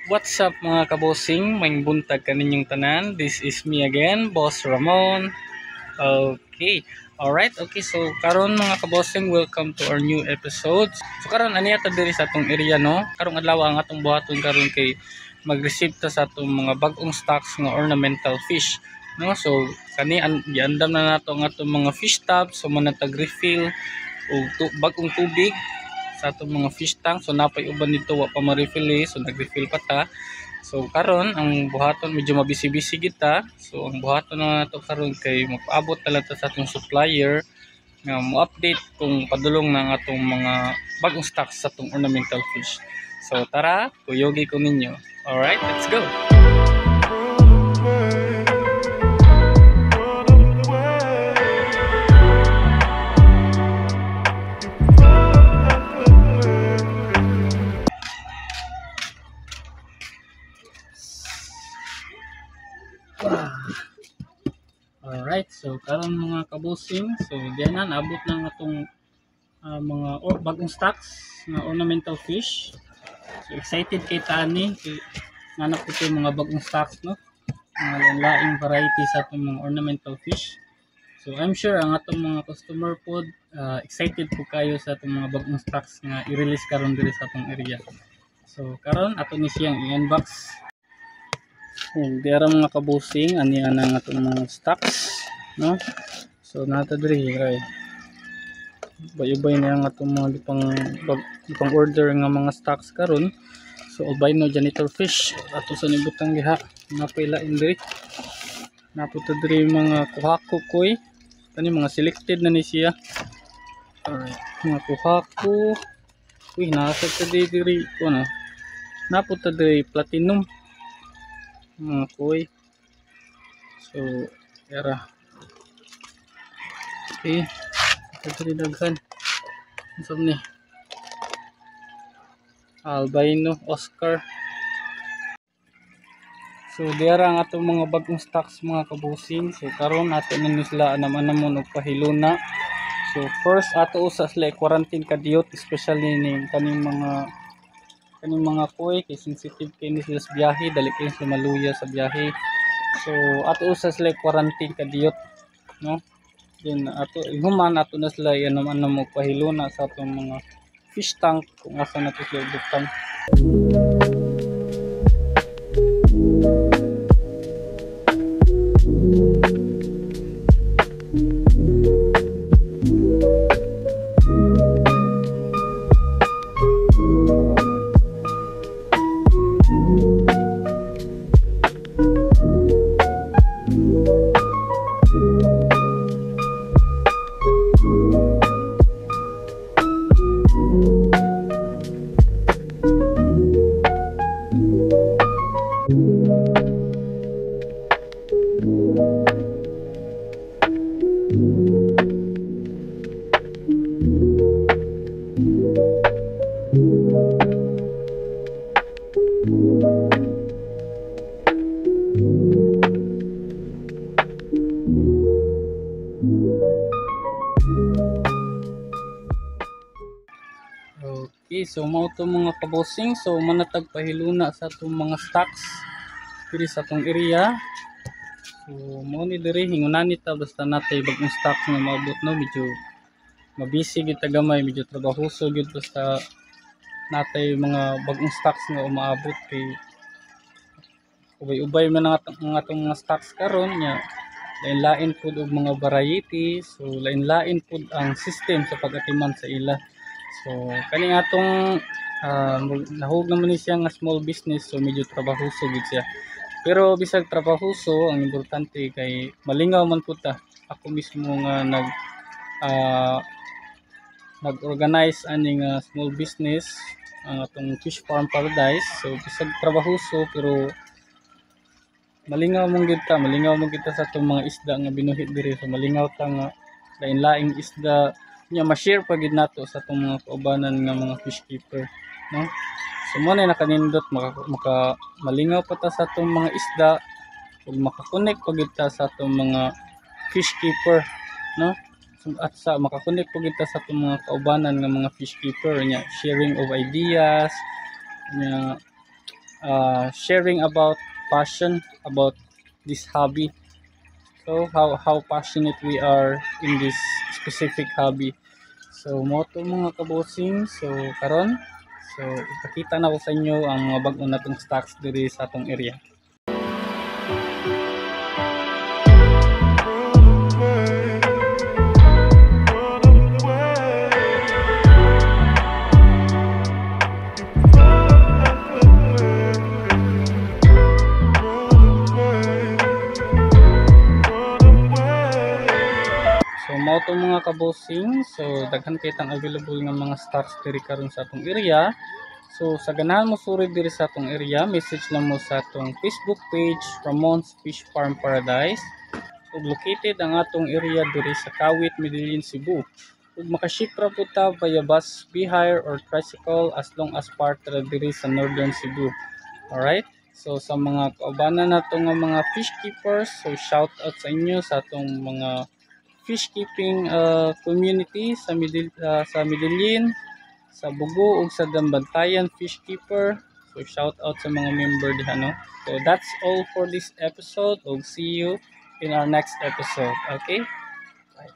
What's up mga kabosing? May buntag kaninyong tanan. This is me again, Boss Ramon. Okay. Alright, okay. So karon mga kabosing, welcome to our new episode. So karon ani ata diri sa atong area no. Karong adlaw ang atong buhaton karon kay mag-receive ta sa atong mga bag-ong stocks nga ornamental fish. No? So kani giandam na nato ang atong mga fish tub so manatag refill og bag-ong tubig sa atong mga fish tank. So napay uban dito wa pa ma-refill so nag-refill pa ta. So karon ang buhaton medyo mabisi-bisi kita. So ang buhaton na nato karon kay magpaabot na lang ta sa atong supplier nga mo-update kung padulong na ang atong mga bagong stocks sa atong ornamental fish. So tara, kuyogi ko ninyo. Alright, let's go. Alright, so karon mga kabosing, so diyan na naabot lang atong mga bagong stocks na ornamental fish. So excited kay tani kay nanap ko yung mga bagong stocks no. Mga laing variety sa atong mga ornamental fish. So I'm sure ang atong mga customer pod excited po kayo sa atong mga bagong stocks nga i-release karon diri sa atong area. So karon ato ni siyang i-unbox. Dira mga kabusing ani ana nga atong mga stocks no. So nato diri right. Bay-bay na ang atong mga ipang order nga mga stocks karon. So albino janitor fish ato sa nibutang diha napailain diri. Nato diri mga kuhako koy kani mga selected na ni siya. Alright, mga kuhako uy nasa diri ko na. Napo diri platinum mga koy. So era okay ito daghan isang ni albino Oscar. So diara ang atong mga bagong stocks mga kabusing. So karon ato na sila anam-anamon og pahiluna. So first ato usa sila quarantine kadiyot especially ni kaning mga koy kay sensitive kini sila sa biyahe dali kay sila maluya sa biyahe. So ato usa sila quarantine kadiyot no. Then ato human ato na sila anam-anam og pahiluna sa atong mga fish tank kung asa nato sila butang. Okay, so mao to mga kabosing. So manatag pahiluna sa atong mga stocks diri sa atong area. So mao ni diri hingunani ta basta natay bagong stocks nga maabot no medyo mabisi gid ta gamay medyo trabahoso gyud basta natay mga bagong stocks nga umaabot kay ubay-ubay man ang atong mga stocks karon nya lain-lain pud og mga variety. So lain-lain pud ang system sa pag-atiman sa ila. So kani atong nahug naman ni siya nga small business so medyo trabahoso gid siya. Pero bisag trabahoso ang importante kay malingaw man pud ta. Ako mismo nga nag-organize ani nga small business ang atong fish farm paradise. So bisag trabahoso pero malingaw mong kita sa atong mga isda nga binuhi diri. So malingaw ta nga lain-laing isda nya ma-share pa gid nato sa atong mga kaubanan nga mga fish keeper no. So mo na nakanindot maka malingaw pa ta sa atong mga isda ug maka-connect pa gid ta sa atong mga fish keeper no. So, at sa maka-connect pa gid ta sa atong mga kaubanan nga mga fish keeper nya sharing of ideas nya sharing about passion about this hobby. So how passionate we are in this specific hobby. So mo to mga kabosing, so karon so ipakita na ko sa inyo ang mga bag-o natong stocks diri sa atong area. So mao to mga kabosing, so daghan kay tang available nga mga stocks diri karon sa atong area. So sa ganahan mo suri diri sa atong area, message lang mo sa atong Facebook page, Ramon's Fish Farm Paradise. So located ang atong area diri sa Kawit, Medellin, Cebu. Ug makaship ra pud ta via bus, B-hire or tricycle as long as part ra diri sa Northern Cebu. Alright? So sa mga kaubanan nato nga mga fish keepers, so shout out sa inyo sa atong mga fish keeping community sa Medellin, sa Bugo ug sa Dambantayan Fish Keeper. So shout out sa mga member diha no. So that's all for this episode. ug see you in our next episode. Okay? Bye.